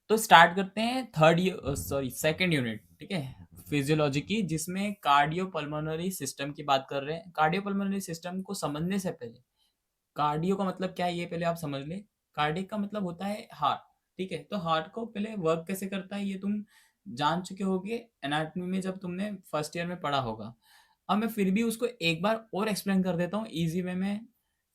तो स्टार्ट करते हैं सेकंड यूनिट, ठीक है, फिजियोलॉजी की, जिसमें कार्डियोपल्मोनरी सिस्टम की बात कर रहे हैं। कार्डियोपल्मोनरी सिस्टम को समझने से पहले कार्डियो का मतलब क्या है ये पहले आप समझ ले। कार्डियक का मतलब होता है हार्ट, ठीक है। तो हार्ट को पहले वर्क कैसे करता है ये तुम जान चुके होगे एनाटॉमी में, जब तुमने फर्स्ट ईयर में पढ़ा होगा। अब मैं फिर भी उसको एक बार और एक्सप्लेन कर देता हूँ इजी वे में।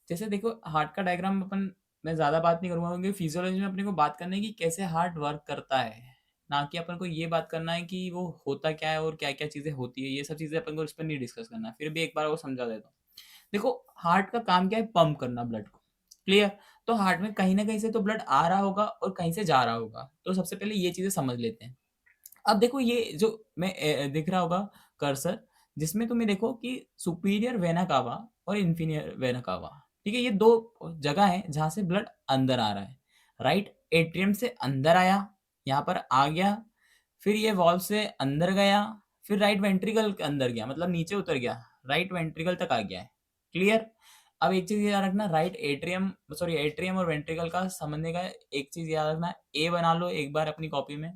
जैसे देखो हार्ट का डायग्राम अपन, मैं ज़्यादा बात नहीं करूँगा क्योंकि फिजियोलॉजी में अपने को बात करना है कि कैसे हार्ट वर्क करता है, ना कि अपन को ये बात करना है कि वो होता क्या है और क्या क्या चीज़ें होती है। ये सब चीज़ें अपन को इस पर नहीं डिस्कस करना है। फिर भी एक बार वो समझा देता हूँ। देखो हार्ट का काम क्या है, पंप करना ब्लड को, क्लियर। तो हार्ट में कहीं ना कहीं से तो ब्लड आ रहा होगा और कहीं से जा रहा होगा। तो सबसे पहले ये चीज़ें समझ लेते हैं। अब देखो ये जो मैं दिख रहा होगा कर्सर, जिसमें तुम्हें देखो कि सुपीरियर वेना कावा और इंफीरियर वेना कावा, ठीक है। ये दो जगह है जहां से ब्लड अंदर आ रहा है। राइट एट्रियम से अंदर आया, यहाँ पर आ गया, फिर ये वॉल्व से अंदर गया, फिर राइट वेंट्रिकल के अंदर गया, मतलब नीचे उतर गया, राइट वेंट्रिकल तक आ गया है, क्लियर। अब एक चीज याद रखना, राइट एट्रियम सॉरी एट्रियम और वेंट्रिकल का समझने का एक चीज याद रखना, ए बना लो एक बार अपनी कॉपी में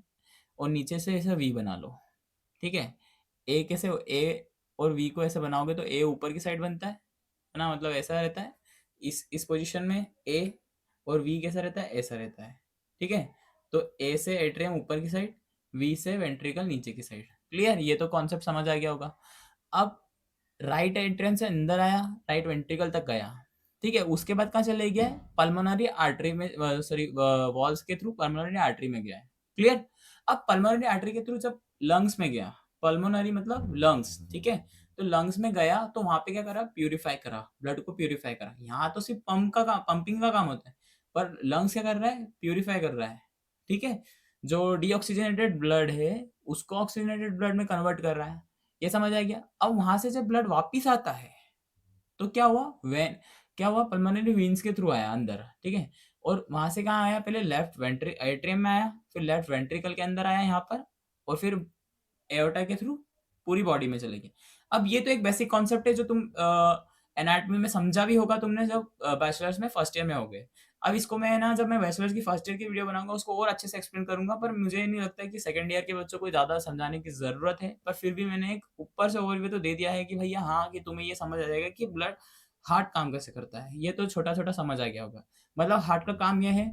और नीचे से ऐसे वी बना लो, ठीक है। ए कैसे, ए और वी को ऐसे बनाओगे तो ए ऊपर की साइड बनता है ना, मतलब ऐसा रहता है। इस पोजीशन में ए और वी कैसा रहता है, ऐसा रहता है, ठीक है। तो ए से एट्रियम ऊपर की साइड, वी से वेंट्रिकल नीचे की साइड, क्लियर। ये तो कॉन्सेप्ट समझ आ गया होगा। अब राइट एट्रियम से अंदर आया, राइट वेंट्रिकल तक गया, ठीक है। उसके बाद कहाँ चले गया, पल्मोनरी आर्टरी में, सॉरी वॉल्स के थ्रू पल्मोनरी आर्टरी में गया है, क्लियर। अब पल्मोनरी आर्टरी के थ्रू जब लंग्स में गया, पल्मोनरी मतलब लंग्स, ठीक है। तो लंग्स में गया तो वहां पे क्या करा, प्यूरिफाई करा, ब्लड को प्यूरिफाई करा। यहाँ तो सिर्फ पंपिंग का काम होता है, पर लंग्स क्या कर रहा है, प्यूरिफाई कर रहा है, ठीक है। जो डीऑक्सीजनेटेड ब्लड है उसको ऑक्सीजनेटेड ब्लड में कन्वर्ट कर रहा है। ये समझ आ गया। अब वहां से जब ब्लड वापिस आता है तो क्या हुआ, वेन क्या हुआ, पल्मोनरी वेन्स के थ्रू आया अंदर, ठीक है। और वहां से कहाँ आया, पहले लेफ्ट वेंट्री एट्रियम में आया, फिर लेफ्ट वेंट्रिकल के अंदर आया यहाँ पर, और फिर एओर्टा के थ्रू पूरी बॉडी में चले गए। अब ये तो एक बेसिक कॉन्सेप्ट है जो तुम एनाटॉमी में समझा भी होगा तुमने जब बैचलर्स में फर्स्ट ईयर में होगे। अब इसको मैं ना, जब मैं बैचलर्स की फर्स्ट ईयर की वीडियो बनाऊंगा उसको और अच्छे से एक्सप्लेन करूंगा, पर मुझे नहीं लगता है कि सेकंड ईयर के बच्चों को ज़्यादा समझाने की ज़रूरत है। पर फिर भी मैंने एक ऊपर से ओवरव्यू तो दे दिया है कि भैया हाँ, कि तुम्हें ये समझ आ जाएगा कि ब्लड हार्ट काम कैसे करता है। ये तो छोटा छोटा समझ आ गया होगा। मतलब हार्ट का काम यह है,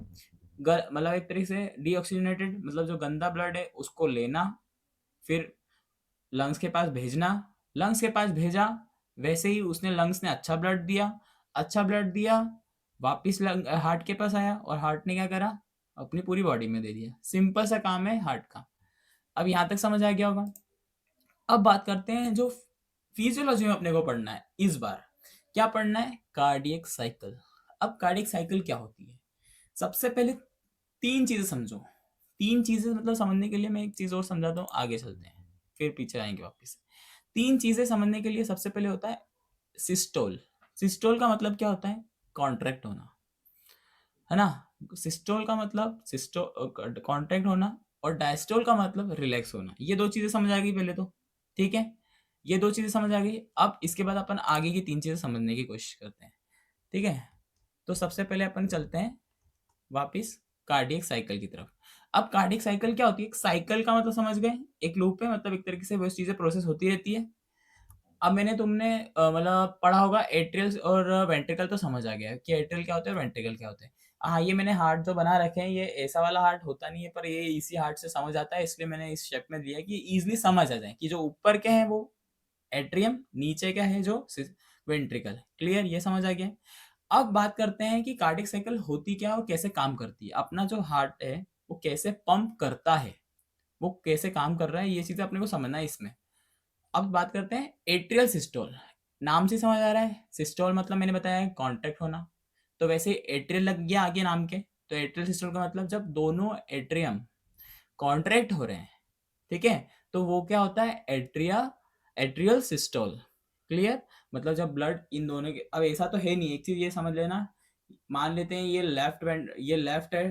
मतलब एक तरीके से डीऑक्सीजनेटेड, मतलब जो गंदा ब्लड है उसको लेना, फिर लंग्स के पास भेजना, लंग्स के पास भेजा, वैसे ही उसने लंग्स ने अच्छा ब्लड दिया, अच्छा ब्लड दिया, वापिस हार्ट के पास आया और हार्ट ने क्या करा, अपनी पूरी बॉडी में दे दिया। सिंपल सा काम है हार्ट का। अब यहाँ तक समझ आ गया होगा। अब बात करते हैं जो फिजियोलॉजी में अपने को पढ़ना है इस बार। क्या पढ़ना है, कार्डियक साइकिल। अब कार्डियक साइकिल क्या होती है, सबसे पहले तीन चीजें समझो। तीन चीजें मतलब समझने के लिए मैं एक चीज और समझाता हूँ, आगे चलते हैं फिर पीछे आएंगे वापस। तीन चीजें समझने के लिए सबसे पहले होता है सिस्टोल। सिस्टोल का मतलब क्या होता है, कॉन्ट्रैक्ट होना, है ना। सिस्टोल का मतलब सिस्टो कॉन्ट्रैक्ट होना, और डायस्टोल का मतलब रिलैक्स होना। ये दो चीजें समझ आ गई पहले तो, ठीक है। ये दो चीजें समझ आ गई। अब इसके बाद अपन आगे की तीन चीजें समझने की कोशिश करते हैं, ठीक है। तो सबसे पहले अपन चलते हैं वापिस कार्डियक साइकिल की तरफ। अब कार्डियक साइकिल क्या होती है, एक साइकिल का मतलब समझ गए, एक लूप है, मतलब एक तरीके से वो चीजें प्रोसेस होती रहती है। अब मैंने तुमने मतलब पढ़ा होगा एट्रियल और वेंट्रिकल, तो समझ आ गया कि एट्रियल क्या होता है और वेंट्रिकल क्या होता है। हाँ, ये मैंने हार्ट जो बना रखे हैं ये ऐसा वाला हार्ट होता नहीं है, पर ये इसी हार्ट से समझ आता है, इसलिए मैंने इस शेप में दिया है कि इजिली समझ आ जाए कि जो ऊपर के हैं वो एट्रियम, नीचे क्या है जो वेंट्रिकल, क्लियर, ये समझ आ गया। अब बात करते हैं कि कार्डियक साइकिल होती क्या है और कैसे काम करती है। अपना जो हार्ट है वो कैसे पंप करता है, वो कैसे काम कर रहा है, ये चीजें अपने को समझना है इसमें। अब बात करते हैं एट्रियल सिस्टोल। नाम से समझ आ रहा है, सिस्टोल मतलब मैंने बताया है कॉन्ट्रैक्ट होना, तो वैसे एट्रियल लग गया आगे नाम के। तो एट्रियल सिस्टोल का मतलब जब दोनों एट्रियम कॉन्ट्रैक्ट हो रहे हैं, ठीक है, तो वो क्या होता है, एट्रियल सिस्टोल, क्लियर। मतलब जब ब्लड इन दोनों के, अब ऐसा तो है नहीं, एक चीज ये समझ लेना, मान लेते हैं ये लेफ्ट है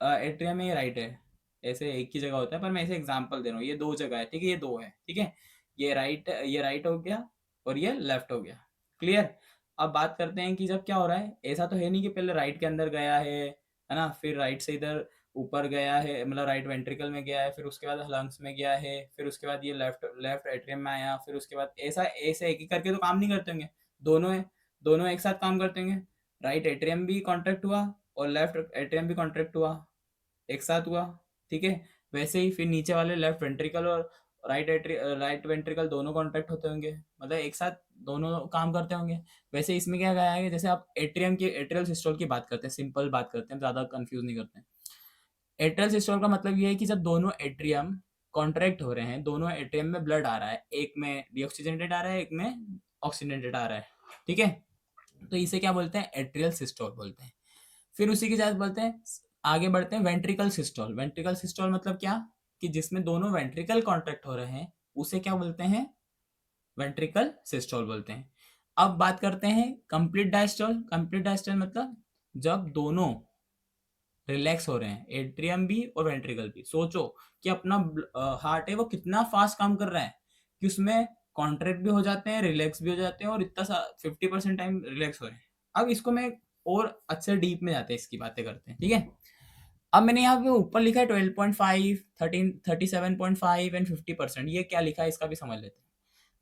एट्रियम है, ये राइट है, ऐसे एक ही जगह होता है, पर मैं ऐसे एग्जांपल दे रहा हूँ, ये दो जगह है, ठीक है, ये दो है, ठीक है। ये राइट हो गया और ये लेफ्ट हो गया, क्लियर। अब बात करते हैं कि जब क्या हो रहा है, ऐसा तो है नहीं कि पहले राइट के अंदर गया है ना, फिर राइट से इधर ऊपर गया है, मतलब राइट वेंट्रिकल में गया है, फिर उसके बाद लंग्स में गया है, फिर उसके बाद ये लेफ्ट लेफ्ट एट्रियम में आया, फिर उसके बाद ऐसा ऐसे एक एक करके तो काम नहीं करते होंगे, दोनों है, दोनों एक साथ काम करते होंगे। राइट एट्रियम भी कॉन्ट्रैक्ट हुआ और लेफ्ट एट्रियम भी कॉन्ट्रैक्ट हुआ, एक साथ हुआ, ठीक है। वैसे ही फिर नीचे वाले लेफ्ट वेंट्रिकल और राइट वेंट्रिकल दोनों कॉन्ट्रैक्ट होते होंगे, मतलब एक साथ दोनों काम करते होंगे। वैसे इसमें क्या गया है, जैसे आप एट्रियम की एट्रियल सिस्टोल की बात करते हैं, सिंपल बात करते हैं, ज़्यादा कंफ्यूज नहीं करते हैं। एट्रियल सिस्टोल का मतलब ये है कि जब दोनों एट्रियम कॉन्ट्रैक्ट हो रहे हैं, दोनों एट्रियम में ब्लड आ रहा है, एक में डीऑक्सीजनेटेड आ रहा है, एक में ऑक्सीजनेटेड आ रहा है, ठीक है। तो इसे क्या बोलते हैं, एट्रियल सिस्टोल बोलते हैं। फिर उसी के साथ बोलते हैं, आगे बढ़ते हैं, वेंट्रिकल सिस्टोल। वेंट्रिकल सिस्टोल मतलब क्या, कि जिसमें दोनों वेंट्रिकल कॉन्ट्रैक्ट हो रहे हैं, उसे क्या बोलते हैं, वेंट्रिकल सिस्टोल बोलते हैं। अब बात करते हैं कंप्लीट डायस्टोल। कंप्लीट डायस्टोल मतलब जब दोनों रिलैक्स हो रहे हैं, एट्रियम भी और वेंट्रिकल भी। सोचो कि अपना हार्ट है वो कितना फास्ट काम कर रहा है, कि उसमें कॉन्ट्रैक्ट भी हो जाते हैं, रिलैक्स भी हो जाते हैं, और इतना सा 50% टाइम रिलैक्स हो रहे हैं। अब इसको मैं और अच्छे डीप में जाते हैं, इसकी बातें करते हैं, ठीक है। अब मैंने यहाँ पे ऊपर लिखा है 12.5, 13, 37.5 एंड 50%। ये क्या लिखा है इसका भी समझ लेते हैं।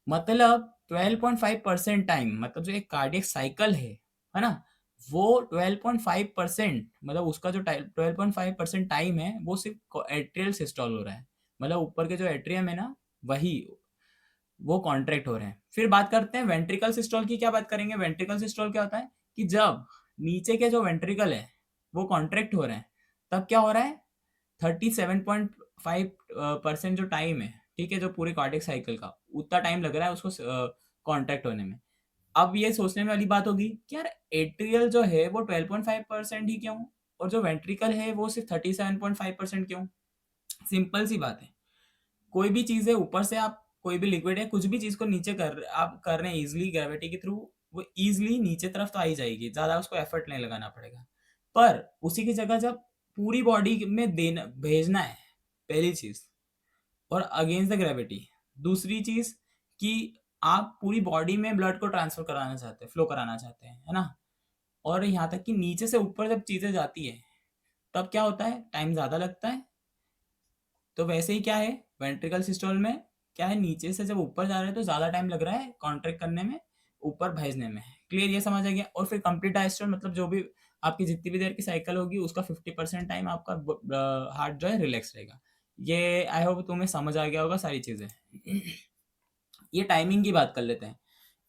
मतलब 12.5% टाइम, मतलब जो एक कार्डियक साइकिल है ना, वो 12.5%, मतलब उसका जो 12.5% टाइम है वो सिर्फ एट्रियल सिस्टोल हो रहा है, मतलब ऊपर के जो एट्रियम है ना, वही वो कॉन्ट्रैक्ट हो रहे हैं। फिर बात करते हैं वेंट्रिकल सिस्टोल की। क्या बात करेंगे, वेंट्रिकल सिस्टोल क्या होता है, कि जब नीचे के जो वेंट्रिकल है वो कॉन्ट्रैक्ट हो रहे हैं, तब क्या हो रहा है, 37.5% जो टाइम है, ठीक है, जो पूरे कार्डियक साइकिल का उतना टाइम लग रहा है उसको कॉन्ट्रैक्ट होने में। अब ये सोचने वाली बात होगी कि यार एट्रियल जो है वो 12.5% ही क्यों, और जो वेंट्रिकल है वो सिर्फ 37.5% क्यों। सिंपल सी बात है, कोई भी चीज़ है, ऊपर से आप कोई भी लिक्विड है, कुछ भी चीज़ को नीचे आप कर रहे हैं इजिली ग्रेविटी के थ्रू, वो इजिली नीचे तरफ तो आ ही जाएगी, ज़्यादा उसको एफर्ट नहीं लगाना पड़ेगा। पर उसी की जगह जब पूरी बॉडी में देना भेजना है, पहली चीज़, और अगेंस्ट द ग्रेविटी, दूसरी चीज़, कि आप पूरी बॉडी में ब्लड को ट्रांसफर कराना चाहते हैं, फ्लो कराना चाहते हैं, है ना। और यहाँ तक कि नीचे से ऊपर जब चीज़ें जाती है, तब क्या होता है, टाइम ज़्यादा लगता है। तो वैसे ही क्या है, वेंट्रिकल सिस्टोल में क्या है, नीचे से जब ऊपर जा रहे हैं तो ज़्यादा टाइम लग रहा है कॉन्ट्रैक्ट करने में, ऊपर भेजने में। क्लियर, ये समझ आ गया। और फिर कंप्लीट डायस्टोल मतलब जो भी आपकी जितनी भी देर की साइकिल होगी, उसका 50% टाइम आपका हार्ट जो है रिलैक्स रहेगा। ये आई होप तुम्हें समझ आ गया होगा सारी चीज़ें। ये टाइमिंग की बात कर लेते हैं।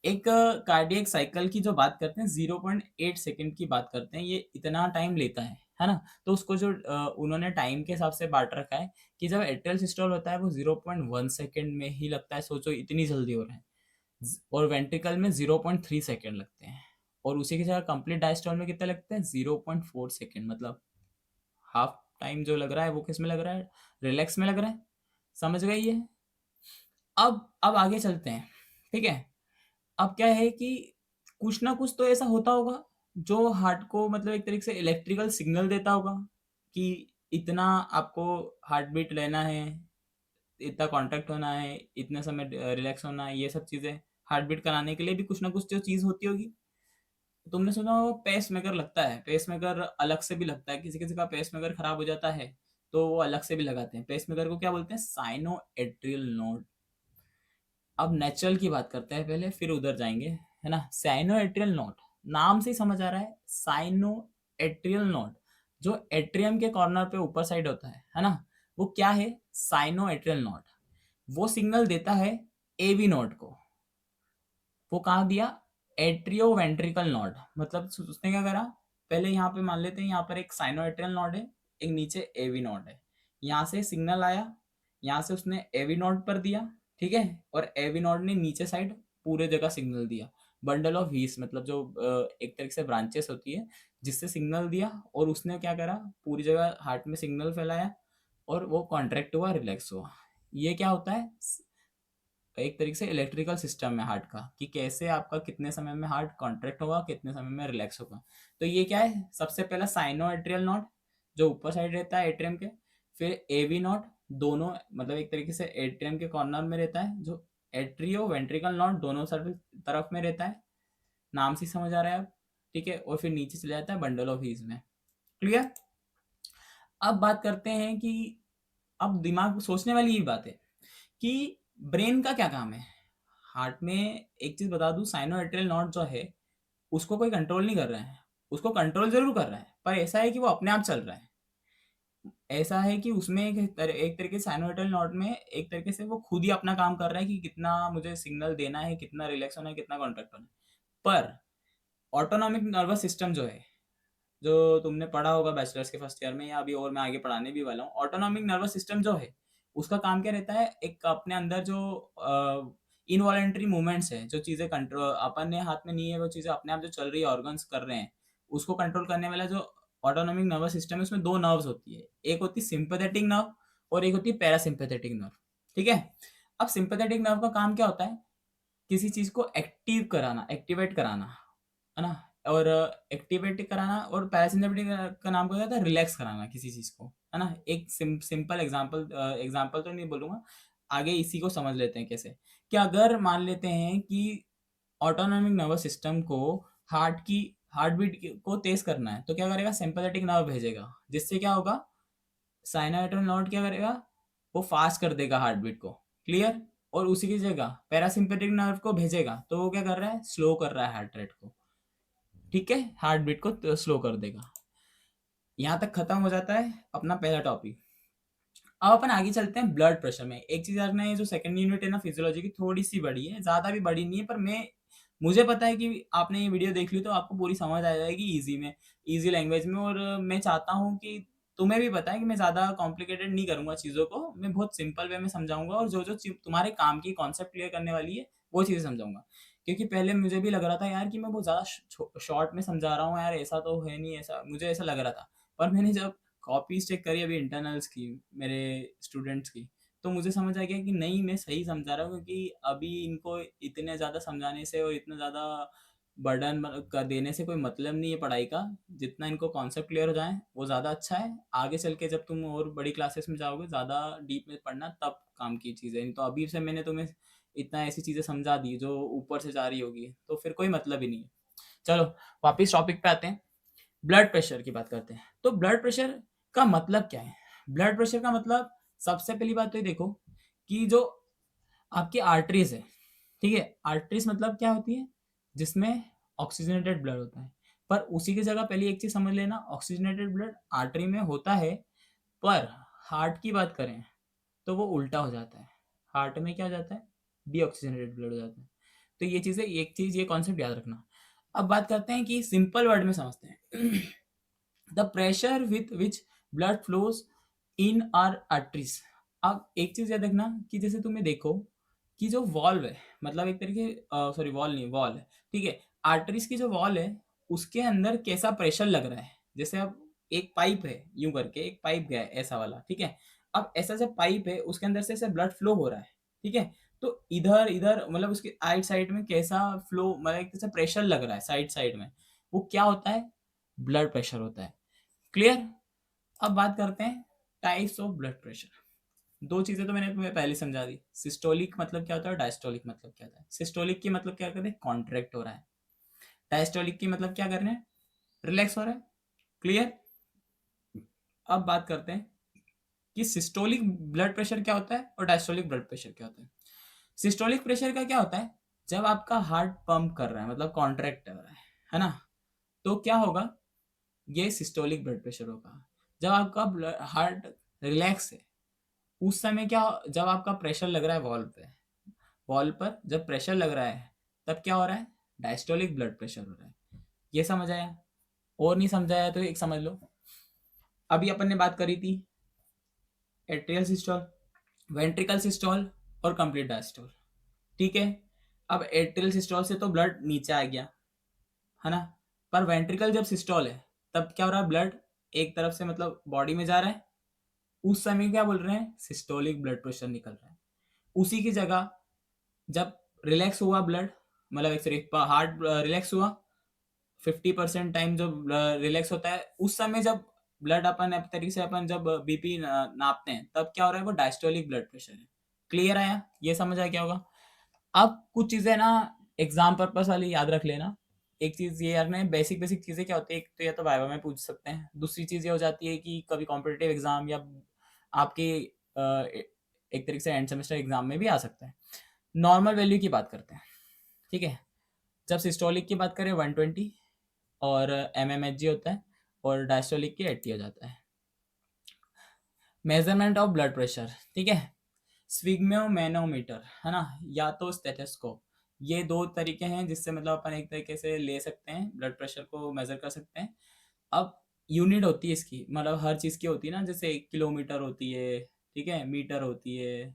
एक कार्डियक साइकिल की जो बात करते हैं, 0.8 सेकंड की बात करते हैं, ये इतना टाइम लेता है ना। तो उसको जो उन्होंने टाइम के हिसाब से बांट रखा है, कि जब एट्रियल सिस्टोल होता है वो 0.1 सेकंड में ही लगता है, सोचो इतनी जल्दी हो रहा है। और वेंट्रिकल में 0.3 सेकंड लगते हैं, और उसी की जगह कंप्लीट डायस्टोल में कितने लगते हैं, 0.4 सेकंड। मतलब हाफ टाइम जो लग रहा है वो किस में लग रहा है, रिलैक्स में लग रहा है। समझ गई ये। अब आगे चलते हैं, ठीक है। अब क्या है कि कुछ ना कुछ तो ऐसा होता होगा जो हार्ट को, मतलब एक तरीके से इलेक्ट्रिकल सिग्नल देता होगा, कि इतना आपको हार्ट बीट लेना है, इतना कांटेक्ट होना है, इतने समय रिलैक्स होना है, ये सब चीज़ें हार्ट बीट कराने के लिए भी कुछ ना कुछ जो चीज़ होती होगी। तुमने सुना होगा पेस मेकर लगता है, पेस मेकर अलग से भी लगता है, किसी किसी का पेस मेकर खराब हो जाता है तो वो अलग से भी लगाते हैं। पेस मेकर को क्या बोलते हैं, साइनो एट्रियल नोड। अब नेचुरल की बात करते हैं पहले, फिर उधर जाएंगे, है ना। साइनो एट्रियल नोड, नाम से ही समझ आ रहा है, साइनो एट्रियल नोड, जो एट्रियम के कॉर्नर पे ऊपर साइड होता है ना, वो क्या है, साइनो एट्रियल नोड। वो सिग्नल देता है एवी नोड को। वो कहाँ दिया, एट्रियो वेंट्रिकल नोड। मतलब उसने क्या करा, पहले यहाँ पे मान लेते हैं, यहाँ पर एक साइनो एट्रियल नोड है, एक नीचे एवी नोड है। यहाँ से सिग्नल आया, यहाँ से उसने एवी नोड पर दिया, ठीक है। और एवी नोड ने नीचे साइड पूरे जगह सिग्नल दिया, बंडल ऑफ हीस, मतलब जो एक तरीके से ब्रांचेस होती है, जिससे सिग्नल दिया, और उसने क्या करा, पूरी जगह हार्ट में सिग्नल फैलाया, और वो कॉन्ट्रैक्ट हुआ, रिलैक्स हुआ। ये क्या होता है, एक तरीके से इलेक्ट्रिकल सिस्टम है हार्ट का, कि कैसे आपका कितने समय में हार्ट कॉन्ट्रैक्ट होगा, कितने समय में रिलैक्स होगा। तो ये क्या है, सबसे पहला साइनो एट्रियल नोड, जो ऊपर साइड रहता है एट्रियम के। फिर एवी नोड, दोनों मतलब एक तरीके से एट्रियम के कॉर्नर में रहता है, जो एट्रियो वेंट्रिकल नोड दोनों तरफ में रहता है, नाम से समझ आ रहा है अब, ठीक है। और फिर नीचे चले जाता है बंडल ऑफ हीज में। क्लियर। अब बात करते हैं कि अब दिमाग सोचने वाली ये बात है कि ब्रेन का क्या काम है। हार्ट में एक चीज बता दूं, साइनोएट्रियल नॉड जो है उसको कोई कंट्रोल नहीं कर रहा है, उसको कंट्रोल जरूर कर रहा है, पर ऐसा है कि वो अपने आप चल रहा है। ऐसा है कि उसमें एक तरीके से साइनोइटल नॉट में एक तरीके से वो खुद ही अपना काम कर रहा है कि कितना मुझे सिग्नल देना है, कितना रिलैक्स होना है, कितना कॉन्ट्रैक्ट होना है। पर ऑटोनॉमिक नर्वस सिस्टम जो है, जो तुमने पढ़ा होगा बैचलर्स के फर्स्ट ईयर में या अभी और मैं आगे पढ़ाने भी वाला हूँ, ऑटोनॉमिक नर्वस सिस्टम जो है उसका काम क्या रहता है, एक अपने अंदर जो इनवॉलेंट्री मूवमेंट्स है, जो चीज़ें कंट्रोल अपन ने हाथ में नहीं है, वो चीज़ें अपने आप जो चल रही है, ऑर्गन्स कर रहे हैं, उसको कंट्रोल करने वाला जो ऑटोनॉमिक नर्वस सिस्टम है, उसमें दो नर्व्स होती है, एक होती है सिंपैथेटिक नर्व और एक होती है पैरासिम्पैथेटिक नर्व। ठीक है। अब सिंपैथेटिक नर्व का काम क्या होता है, किसी चीज़ को एक्टिव कराना, एक्टिवेट कराना, है ना। और एक्टिवेट कराना, और पैरासिम्पैथेटिक का नाम क्या होता है, रिलैक्स कराना किसी चीज़ को, है ना। एक सिंपल एग्जांपल, एग्जांपल तो नहीं बोलूँगा, आगे इसी को समझ लेते हैं कैसे। कि अगर मान लेते हैं कि ऑटोनॉमिक नर्वस सिस्टम को हार्ट बीट को तेज करना है, तो क्या करेगा, सिंपैथेटिक नर्व भेजेगा, जिससे क्या होगा, साइनाइटल नोड क्या करेगा, वो फास्ट कर देगा हार्ट बीट को। क्लियर। और उसी की जगह पैरासिम्पेटिक नर्व को भेजेगा, तो वो क्या कर रहा है, स्लो कर रहा है हार्ट रेट को। ठीक है, हार्ट बीट को स्लो कर देगा। यहाँ तक खत्म हो जाता है अपना पहला टॉपिक। अब अपन आगे चलते हैं ब्लड प्रेशर में। एक चीज यार, ये जो सेकंड यूनिट है ना फिजियोलॉजी की, थोड़ी सी बड़ी है, ज्यादा भी बड़ी नहीं है, पर मुझे पता है कि आपने ये वीडियो देख ली तो आपको पूरी समझ आ जाएगी इजी में, इजी लैंग्वेज में। और मैं चाहता हूँ कि तुम्हें भी पता है कि मैं ज़्यादा कॉम्प्लिकेटेड नहीं करूँगा चीज़ों को, मैं बहुत सिंपल वे में समझाऊंगा, और जो जो तुम्हारे काम की कॉन्सेप्ट क्लियर करने वाली है वो चीज़ें समझाऊंगा। क्योंकि पहले मुझे भी लग रहा था यार कि मैं बहुत ज़्यादा शॉर्ट में समझा रहा हूँ यार, ऐसा तो है नहीं, ऐसा मुझे ऐसा लग रहा था। पर मैंने जब कॉपीज चेक करी अभी इंटरनल्स की, मेरे स्टूडेंट्स की, तो मुझे समझ आ गया कि नहीं, मैं सही समझा रहा हूँ। क्योंकि अभी इनको इतने ज़्यादा समझाने से और इतना ज़्यादा बर्डन कर देने से कोई मतलब नहीं है पढ़ाई का। जितना इनको कॉन्सेप्ट क्लियर हो जाए वो ज़्यादा अच्छा है। आगे चल के जब तुम और बड़ी क्लासेस में जाओगे, ज़्यादा डीप में पढ़ना, तब काम की चीज़ें। नहीं तो अभी से मैंने तुम्हें इतना ऐसी चीज़ें समझा दी जो ऊपर से जा रही होगी, तो फिर कोई मतलब ही नहीं है। चलो वापिस टॉपिक पे आते हैं, ब्लड प्रेशर की बात करते हैं। तो ब्लड प्रेशर का मतलब क्या है। ब्लड प्रेशर का मतलब, सबसे पहली बात तो ये देखो कि जो आपकी आर्टरीज है, ठीक है, आर्टरीज मतलब क्या होती है, जिसमें ऑक्सीजनेटेड ब्लड होता है। पर उसी की जगह पहले एक चीज समझ लेना, ऑक्सीजनेटेड ब्लड आर्टरी में होता है, पर हार्ट की बात करें तो वो उल्टा हो जाता है। हार्ट में क्या हो जाता है, डीऑक्सीजनेटेड ब्लड हो जाता है। तो ये चीज़ें, एक चीज़ ये कॉन्सेप्ट याद रखना। अब बात करते हैं कि सिंपल वर्ड में समझते हैं। The pressure with which blood flows in are arteries. अब एक चीज याद रखना कि जैसे तुम्हें देखो कि जो वॉल्व है, मतलब एक तरीके, सॉरी वॉल नहीं, वॉल है, ठीक है, आर्टरीज की जो वॉल है उसके अंदर कैसा प्रेशर लग रहा है। जैसे अब एक पाइप है, यूं करके एक पाइप गया है ऐसा वाला, ठीक है। अब ऐसा जो पाइप है उसके अंदर से ऐसे ब्लड फ्लो हो रहा है, ठीक है। तो इधर इधर मतलब उसके साइड साइड में कैसा फ्लो, मतलब कैसा प्रेशर लग रहा है साइड साइड में, वो क्या होता है, ब्लड प्रेशर होता है। क्लियर। अब बात करते हैं टाइप्स ऑफ ब्लड प्रेशर। दो चीजें तो मैंने तुम्हें पहले समझा दी, सिस्टोलिक मतलब क्या होता है, डायस्टोलिक मतलब क्या होता है। सिस्टोलिक की मतलब क्या करते हैं, कॉन्ट्रैक्ट हो रहा है। डायस्टोलिक की मतलब क्या कर रहे हैं, रिलैक्स हो रहा है। क्लियर। अब बात करते हैं कि सिस्टोलिक ब्लड प्रेशर क्या होता है और डायस्टोलिक ब्लड प्रेशर क्या होता है। सिस्टोलिक प्रेशर का क्या होता है, जब आपका हार्ट पंप कर रहा है, मतलब कॉन्ट्रैक्ट कर रहा है ना, तो क्या होगा, ये सिस्टोलिक ब्लड प्रेशर होगा। जब आपका हार्ट रिलैक्स है, उस समय क्या, जब आपका प्रेशर लग रहा है वॉल पे, वॉल पर जब प्रेशर लग रहा है, तब क्या हो रहा है, डायस्टोलिक ब्लड प्रेशर हो रहा है। ये समझ आया। और नहीं समझाया तो एक समझ लो। अभी अपन ने बात करी थी एट्रियल सिस्टोल, वेंट्रिकल सिस्टोल और कंप्लीट डायस्टोल, ठीक है। अब एट्रियल सिस्टोल से तो ब्लड नीचे आ गया, है ना। पर वेंट्रिकल जब सिस्टोल है, तब क्या हो रहा है, ब्लड एक तरफ से मतलब बॉडी में जा रहा है। उस समय क्या बोल रहे हैं, सिस्टोलिक ब्लड प्रेशर निकल रहा है। उसी की जगह जब रिलैक्स हुआ ब्लड, मतलब एक सिर्फ हार्ट रिलैक्स हुआ, 50% टाइम जब रिलैक्स होता है, उस समय जब ब्लड अपन तरीके से अपन जब बीपी नापते हैं, तब क्या हो रहा है, वो डायस्टोलिक ब्लड प्रेशर है। क्लियर आया, ये समझ आया क्या होगा। अब कुछ चीजें ना एग्जाम पर्पस वाली याद रख लेना। एक चीज़ ये रखना है, बेसिक बेसिक चीज़ें क्या होती है, एक तो या तो वाइवा में पूछ सकते हैं, दूसरी चीज़ ये हो जाती है कि कभी कॉम्पिटिटिव एग्जाम या आपके एक तरीके से एंड सेमेस्टर एग्जाम में भी आ सकता है। नॉर्मल वैल्यू की बात करते हैं, ठीक है। जब सिस्टोलिक की बात करें 120 और एमएमएचजी होता है, और डायस्टोलिक की 80 हो जाता है। मेजरमेंट ऑफ ब्लड प्रेशर, ठीक है, स्विग्मोमेनोमीटर है ना, या तो स्टेथोस्कोप, ये दो तरीके हैं जिससे मतलब अपन एक तरीके से ले सकते हैं, ब्लड प्रेशर को मेजर कर सकते हैं। अब यूनिट होती है इसकी, मतलब हर चीज़ की होती है ना, जैसे किलोमीटर होती है, ठीक है, मीटर होती है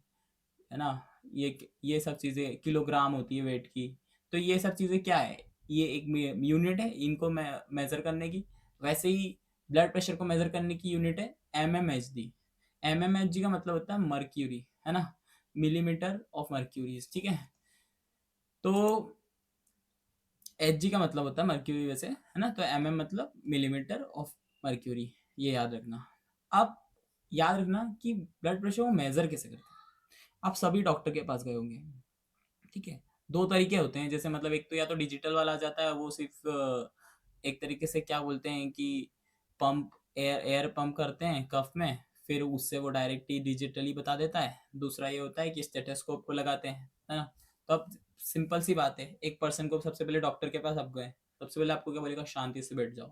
ना, ये सब चीज़ें किलोग्राम होती है वेट की। तो ये सब चीज़ें क्या है, ये एक यूनिट है इनको मेज़र करने की। वैसे ही ब्लड प्रेशर को मेज़र करने की यूनिट है एमएमएचडी। एमएमएचजी का मतलब होता है मर्क्यूरी, है ना, मिलीमीटर ऑफ मर्क्यूरीज, ठीक है। तो एच जी का मतलब होता है मर्क्यूरी वैसे, है ना, तो एम एम मतलब मिलीमीटर ऑफ मर्क्यूरी, ये याद रखना। अब याद रखना कि ब्लड प्रेशर को मेजर कैसे करते हैं। आप सभी डॉक्टर के पास गए होंगे, ठीक है। दो तरीके होते हैं, जैसे मतलब एक तो या तो डिजिटल वाला आ जाता है, वो सिर्फ एक तरीके से क्या बोलते हैं कि पंप, एयर पंप करते हैं कफ में, फिर उससे वो डायरेक्टली डिजिटली बता देता है। दूसरा ये होता है कि स्टेथोस्कोप को लगाते हैं, है ना। तो अब सिंपल सी बात है, एक पर्सन को सबसे पहले डॉक्टर के पास आप गए, सबसे पहले आपको क्या बोलेगा, शांति से बैठ जाओ,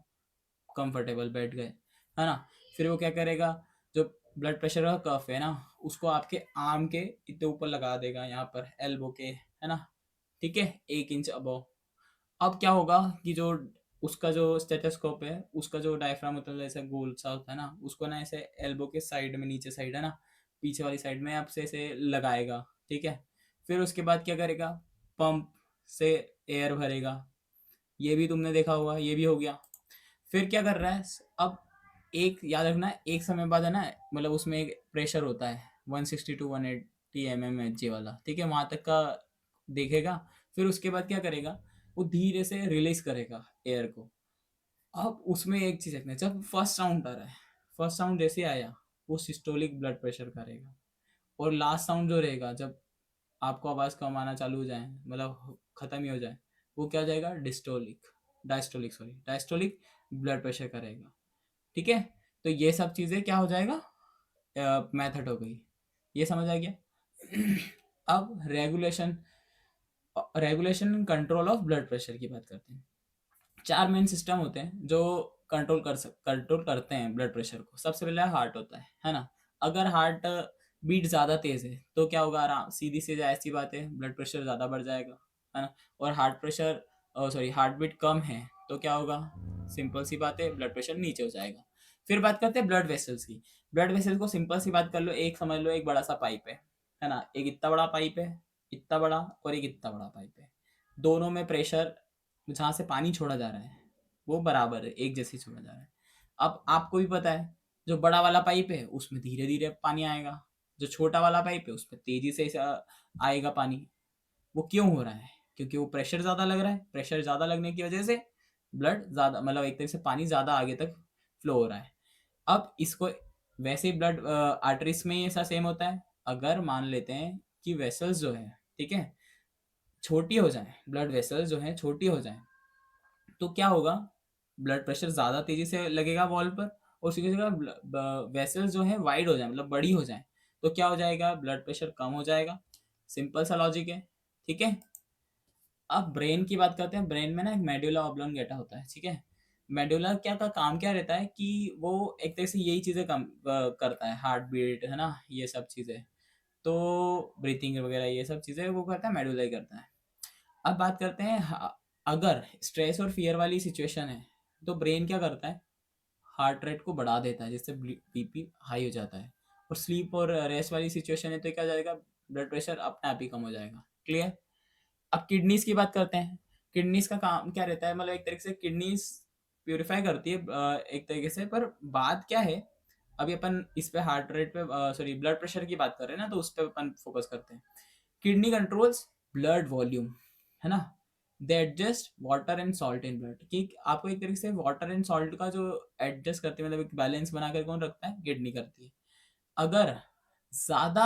कंफर्टेबल बैठ गए, है ना। फिर वो क्या करेगा, जो ब्लड प्रेशर का कफ है ना, उसको आपके आर्म के इतने ऊपर लगा देगा, यहाँ पर एल्बो के, है ना, ठीक है, 1 इंच अबव। अब क्या होगा कि जो उसका जो स्टेथोस्कोप है, उसका जो डायफ्राम होता है ऐसा गोल सा होता है ना, उसको ना ऐसे एल्बो के साइड में, नीचे साइड है ना, पीछे वाली साइड में आपसे ऐसे लगाएगा, ठीक है। फिर उसके बाद क्या करेगा, पंप से एयर भरेगा, ये भी तुमने देखा होगा, ये भी हो गया। फिर क्या कर रहा है, अब एक याद रखना, एक समय बाद है ना, मतलब उसमें एक प्रेशर होता है 160 टू 180 mmHg वाला, ठीक है, वहां तक का देखेगा। फिर उसके बाद क्या करेगा, वो धीरे से रिलीज करेगा एयर को। अब उसमें एक चीज रखना, जब फर्स्ट राउंड आ रहा है, फर्स्ट राउंड जैसे आया, वो सिस्टोलिक ब्लड प्रेशर करेगा। और लास्ट साउंड जो रहेगा, जब आपको आवाज़ कम आना चालू हो जाए, मतलब ख़त्म ही हो जाए, वो क्या हो जाएगा, diastolic, diastolic, sorry, diastolic blood pressure करेगा, ठीक है। तो ये सब चीज़ें क्या हो जाएगा, मेथड हो गई, ये समझ आ गया। अब regulation, regulation control of blood pressure की बात करते हैं। चार मेन सिस्टम होते हैं जो कंट्रोल करते हैं ब्लड प्रेशर को। सबसे पहले हार्ट होता है ना। अगर हार्ट बीट ज़्यादा तेज़ है तो क्या होगा, आराम सीधी सी ऐसी बात है, ब्लड प्रेशर ज़्यादा बढ़ जाएगा, है ना। और heart pressure, sorry, heart beat कम है तो क्या होगा, सिंपल सी बात है, ब्लड प्रेशर नीचे हो जाएगा। फिर बात करते हैं ब्लड वेसल्स की। ब्लड वेसल्स को सिंपल सी बात कर लो, एक समझ लो, एक बड़ा सा पाइप है ना, एक इतना बड़ा पाइप है, इतना बड़ा, और एक इतना बड़ा पाइप है। दोनों में प्रेशर, जहाँ से पानी छोड़ा जा रहा है, वो बराबर है, एक जैसे छोड़ा जा रहा है। अब आपको भी पता है, जो बड़ा वाला पाइप है उसमें धीरे धीरे पानी आएगा, जो छोटा वाला पाइप है उसमें तेजी से आएगा पानी। वो क्यों हो रहा है, क्योंकि वो प्रेशर ज़्यादा लग रहा है, प्रेशर ज़्यादा लगने की वजह से ब्लड ज़्यादा, मतलब एक तरह से पानी ज़्यादा आगे तक फ्लो हो रहा है। अब इसको वैसे ही ब्लड आर्टरीज में ऐसा सेम होता है। अगर मान लेते हैं कि वेसल्स जो है, ठीक है, छोटी हो जाए, ब्लड वेसल्स जो है छोटी हो जाए, तो क्या होगा, ब्लड प्रेशर ज़्यादा तेजी से लगेगा वॉल पर, और उसी की जगह वेसल्स जो है वाइड हो जाए, मतलब बड़ी हो जाए, तो क्या हो जाएगा, ब्लड प्रेशर कम हो जाएगा। सिंपल सा लॉजिक है, ठीक है। अब ब्रेन की बात करते हैं। ब्रेन में ना एक मेडुला ऑब्लोंगेटा होता है, ठीक है। मेडुला क्या का काम क्या रहता है कि वो एक तरह से यही चीज़ें कम करता है, हार्ट बीट, है ना, ये सब चीज़ें, तो ब्रीथिंग वगैरह ये सब चीज़ें वो करता है, मेडुला ही करता है। अब बात करते हैं, अगर स्ट्रेस और फियर वाली सिचुएशन है तो ब्रेन क्या करता है, हार्ट रेट को बढ़ा देता है, जिससे बीपी हाई हो जाता है। और स्लीप और रेस्ट वाली सिचुएशन है तो क्या हो जाएगा, ब्लड प्रेशर अपने आप ही कम हो जाएगा। क्लियर। अब किडनीज की बात करते हैं। किडनीज का काम क्या रहता है, मतलब एक तरीके से किडनीज प्यूरिफाई करती है एक तरीके से, पर बात क्या है, अभी अपन इस पे हार्ट रेट पे, सॉरी, ब्लड प्रेशर की बात कर रहे हैं ना, तो उस पे अपन फोकस करते हैं। किडनी कंट्रोल्स ब्लड वॉल्यूम, है ना, they adjust water and salt in blood, कि आपको एक तरीके से वाटर एंड सॉल्ट का जो एडजस्ट करती है, मतलब एक बैलेंस बनाकर कौन रखता है, किडनी करती है। अगर ज़्यादा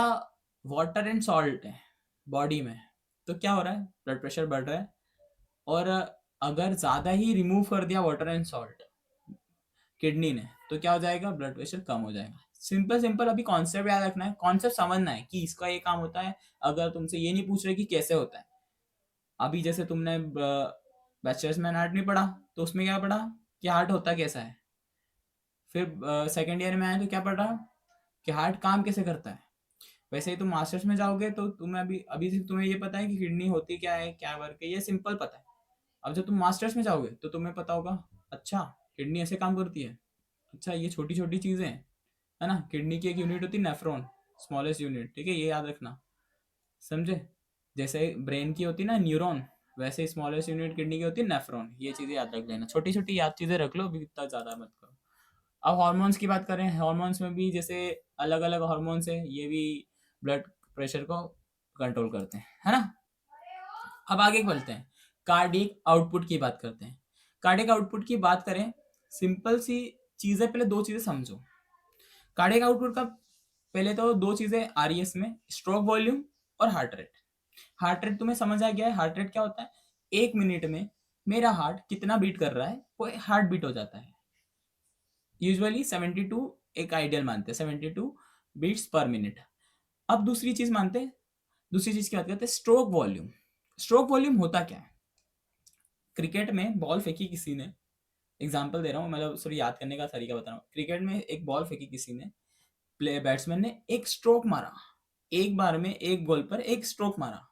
वाटर एंड सॉल्ट है बॉडी में, तो क्या हो रहा है, ब्लड प्रेशर बढ़ रहा है। और अगर ज्यादा ही रिमूव कर दिया वाटर एंड सॉल्ट किडनी ने, तो क्या हो जाएगा, ब्लड प्रेशर कम हो जाएगा। सिंपल सिंपल अभी कॉन्सेप्ट याद रखना है, कॉन्सेप्ट समझना है कि इसका ये काम होता है। अगर तुमसे ये नहीं पूछ रहे कि कैसे होता है, अभी जैसे तुमने बैचलर्स में एनाटॉमी पढ़ा, तो उसमें क्या पढ़ा कि हार्ट होता कैसा है। फिर सेकेंड ईयर में आए तो क्या पढ़ा कि हार्ट काम कैसे करता है। वैसे ही तुम मास्टर्स में जाओगे तो तुम्हें अभी अभी से तुम्हें ये पता है कि किडनी होती क्या है, क्या वर्क है, ये सिंपल पता है। अब जब तुम मास्टर्स में जाओगे तो तुम्हें पता होगा, अच्छा किडनी ऐसे काम करती है, अच्छा ये छोटी छोटी चीजें हैं, है ना। किडनी की एक यूनिट होती है नेफ्रॉन, स्मॉलेस्ट यूनिट, ठीक है, ये याद रखना, समझे। जैसे ब्रेन की होती है ना न्यूरॉन, वैसे स्मॉलेस्ट यूनिट किडनी की होती है नेफ्रॉन। ये चीजें याद रख लेना, छोटी छोटी याद चीजें रख लो, अभी इतना ज्यादा मत करो। अब हार्मोन्स की बात करें, हार्मोन्स में भी जैसे अलग अलग हार्मोन्स है, ये भी ब्लड प्रेशर को कंट्रोल करते हैं, है ना। अब आगे बढ़ते हैं, कार्डियक आउटपुट की बात करते हैं। कार्डियक आउटपुट की बात करें, सिंपल सी चीजें, पहले दो चीजें समझो। कार्डियक आउटपुट का पहले तो दो चीजें आ रही है इसमें, स्ट्रोक वॉल्यूम और हार्ट रेट। हार्ट रेट तुम्हें समझ आ गया है, हार्ट रेट क्या होता है, एक मिनट में मेरा हार्ट कितना बीट कर रहा है वो हार्ट बीट हो जाता है। यूजुअली 72, एक आइडियल मानते हैं 72 बीट्स पर मिनट। अब दूसरी चीज मानते हैं, दूसरी चीज की बात करते हैं, स्ट्रोक वॉल्यूम। स्ट्रोक वॉल्यूम होता क्या है, क्रिकेट में बॉल फेंकी किसी ने, एग्जाम्पल दे रहा हूँ, मतलब सॉरी याद करने का तरीका बता रहा हूँ। क्रिकेट में एक बॉल फेंकी किसी ने, प्ले बैट्समैन ने एक स्ट्रोक मारा, एक बार में एक बॉल पर एक स्ट्रोक मारा,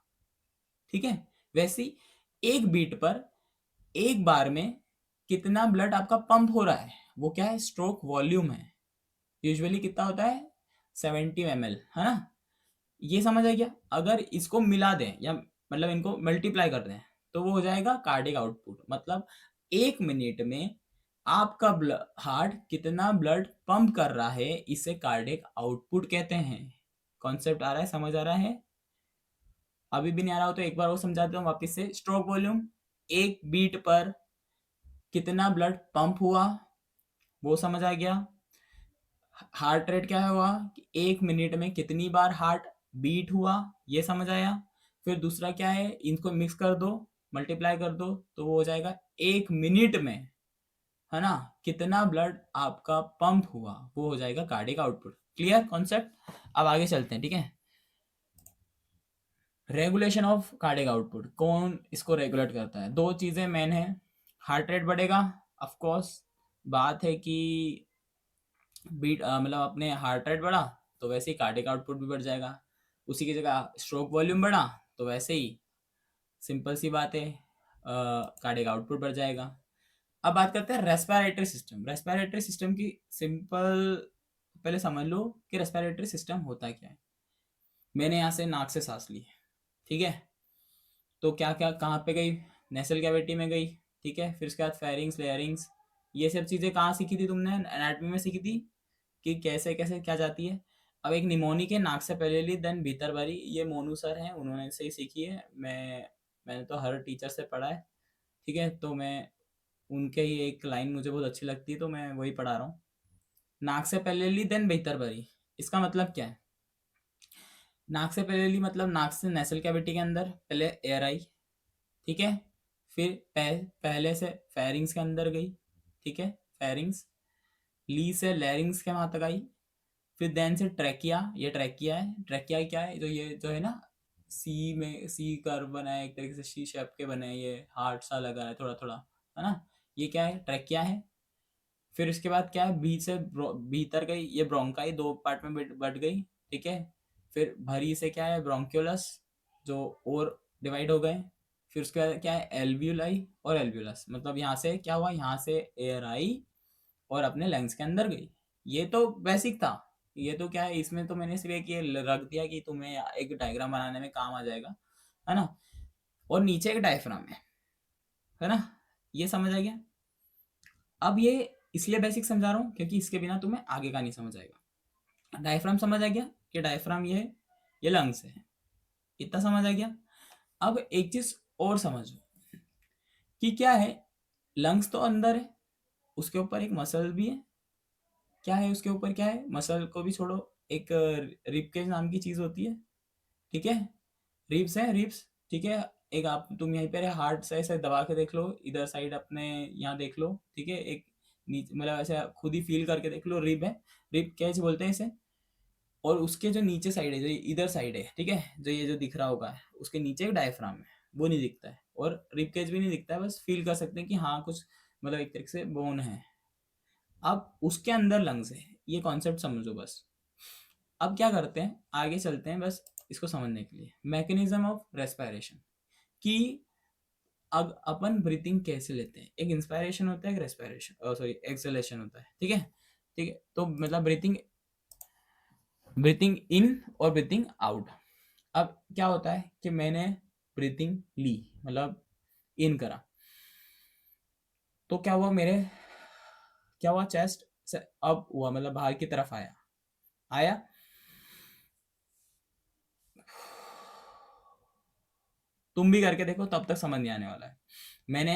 ठीक है। वैसे ही एक बीट पर एक बार में कितना ब्लड आपका पंप हो रहा है, वो क्या है, स्ट्रोक वॉल्यूम है। यूजुअली कितना होता है, 70 ml, है ना। ये समझ आ गया। अगर इसको मिला दें या मतलब इनको मल्टीप्लाई कर दें तो वो हो जाएगा कार्डिक आउटपुट। मतलब एक मिनट में आपका हार्ट कितना ब्लड पंप कर रहा है, इसे कार्डिक आउटपुट कहते हैं। कॉन्सेप्ट आ रहा है, समझ आ रहा है। अभी भी नहीं आ रहा हो तो एक बार वो समझा देता हूँ वापिस से। स्ट्रोक वॉल्यूम, एक बीट पर कितना ब्लड पंप हुआ, वो समझ आ गया। हार्ट रेट क्या हुआ कि एक मिनट में कितनी बार हार्ट बीट हुआ, ये समझ आया। फिर दूसरा क्या है, इनको मिक्स कर दो, मल्टीप्लाई कर दो, तो वो हो जाएगा एक मिनट में, है ना, कितना ब्लड आपका पंप हुआ, वो हो जाएगा कार्डिक आउटपुट। Clear concept. अब आगे चलते हैं, ठीक है। रेगुलेशन ऑफ कार्डिक आउटपुट, कौन इसको रेगुलेट करता है, दो चीजें मेन है। हार्ट रेट बढ़ेगा, ऑफ कोर्स, बात है कि बीट मतलब अपने हार्ट रेट बढ़ा तो वैसे ही कार्डिक आउटपुट भी बढ़ जाएगा। उसी की जगह स्ट्रोक वॉल्यूम बढ़ा तो वैसे ही सिंपल सी बात है, कार्डिक आउटपुट बढ़ जाएगा। अब बात करते हैं रेस्पिरेटरी सिस्टम। रेस्पिरेटरी सिस्टम की सिंपल पहले समझ लो कि रेस्पिरेटरी सिस्टम होता क्या है। मैंने यहाँ से नाक से सांस ली, ठीक है, तो क्या क्या कहाँ पे गई, नेसल कैविटी में गई, ठीक है। फिर उसके बाद फेरिंग्स, लेयरिंग्स, ये सब चीज़ें कहाँ सीखी थी तुमने, एनाटॉमी में सीखी थी कि कैसे कैसे क्या जाती है। अब एक निमोनिक है, नाक से पहले ली देन भीतर भरी, ये मोनू सर हैं, उन्होंने से ही सीखी है। मैंने तो हर टीचर से पढ़ा है, ठीक है, तो मैं उनके ही एक लाइन मुझे बहुत अच्छी लगती है तो मैं वही पढ़ा रहा हूँ। नाक से पहले ली देन भीतर भरी, इसका मतलब क्या है, नाक से पहले ली मतलब नाक से नेसल कैविटी के अंदर पहले एयर आई, ठीक है। फिर पहले से फेरिंग्स के अंदर गई, ठीक है, फेरिंग्स। ली से लैरिंग्स के वहां तक आई। फिर देन से ट्रैकिया, ये ट्रैकिया है। ट्रैकिया क्या है, जो ये जो है ना, सी में सी कर्व बना है, एक तरीके से सी शेप के बने हैं, ये हार्ट सा लगा है थोड़ा थोड़ा, है ना, ये क्या है, ट्रैकिया है। फिर उसके बाद क्या है, बी से भीतर गई, ये ब्रोंकाई दो पार्ट में बट गई, ठीक है। फिर भरी से क्या है, ब्रोंक्यूलस, जो और डिवाइड हो गए। फिर उसके बाद क्या है, एल्वियोलाई और एल्वियोलस, मतलब यहाँ से क्या हुआ, यहाँ से एयर आई और अपने लंग्स के अंदर गई। ये तो बेसिक था। ये तो क्या है, इसमें तो मैंने सिर्फ एक ये रख दिया कि तुम्हें एक डायग्राम बनाने में काम आ जाएगा, है ना। और नीचे एक डायफ्राम है ना, ये समझ आ गया। अब ये इसलिए बेसिक समझा रहा हूँ क्योंकि इसके बिना तुम्हें आगे का नहीं समझ आएगा। डायफ्राम समझ आ गया कि डायफ्राम ये है, ये लंग्स है, इतना समझ आ गया। अब एक चीज और समझो कि क्या है, लंग्स तो अंदर है, उसके ऊपर एक मसल भी है। क्या है उसके ऊपर, क्या है, मसल को भी छोड़ो, एक रिबकेज नाम की चीज होती है, ठीक है, रिब्स है, रिब्स, ठीक है। एक आप तुम यहीं पे हार्ट से ऐसे दबा के देख लो, इधर साइड अपने यहाँ देख लो, ठीक है, एक नीचे मतलब ऐसे खुद ही फील करके देख लो, रिब है, रिब कैच बोलते हैं इसे। और उसके जो नीचे साइड है, जो इधर साइड है, ठीक है, जो ये जो दिख रहा होगा उसके नीचे एक डायफ्राम है, वो नहीं दिखता है, और रिब केज भी नहीं दिखता है, बस फील कर सकते हैं कि हाँ कुछ मतलब एक तरीके से बोन है। अब उसके अंदर लंग्स है, ये कॉन्सेप्ट समझो बस। अब क्या करते हैं, आगे चलते हैं बस इसको समझने के लिए, मैकेनिज्म ऑफ रेस्पिरेशन, कि अब अपन ब्रीथिंग कैसे लेते हैं, एक इंस्पायरेशन होता है, एक रेस्पिरेशन सॉरी एक्सलेशन होता है, ठीक है, ठीक है, तो मतलब ब्रीथिंग, ब्रीथिंग इन और ब्रीथिंग आउट। अब क्या होता है कि मैंने ब्रीथिंग ली, मतलब इन करा, तो क्या हुआ मेरे, क्या हुआ, चेस्ट से अप हुआ, मतलब बाहर की तरफ आया, आया, तुम भी करके देखो तब तक समझ नहीं आने वाला है। मैंने,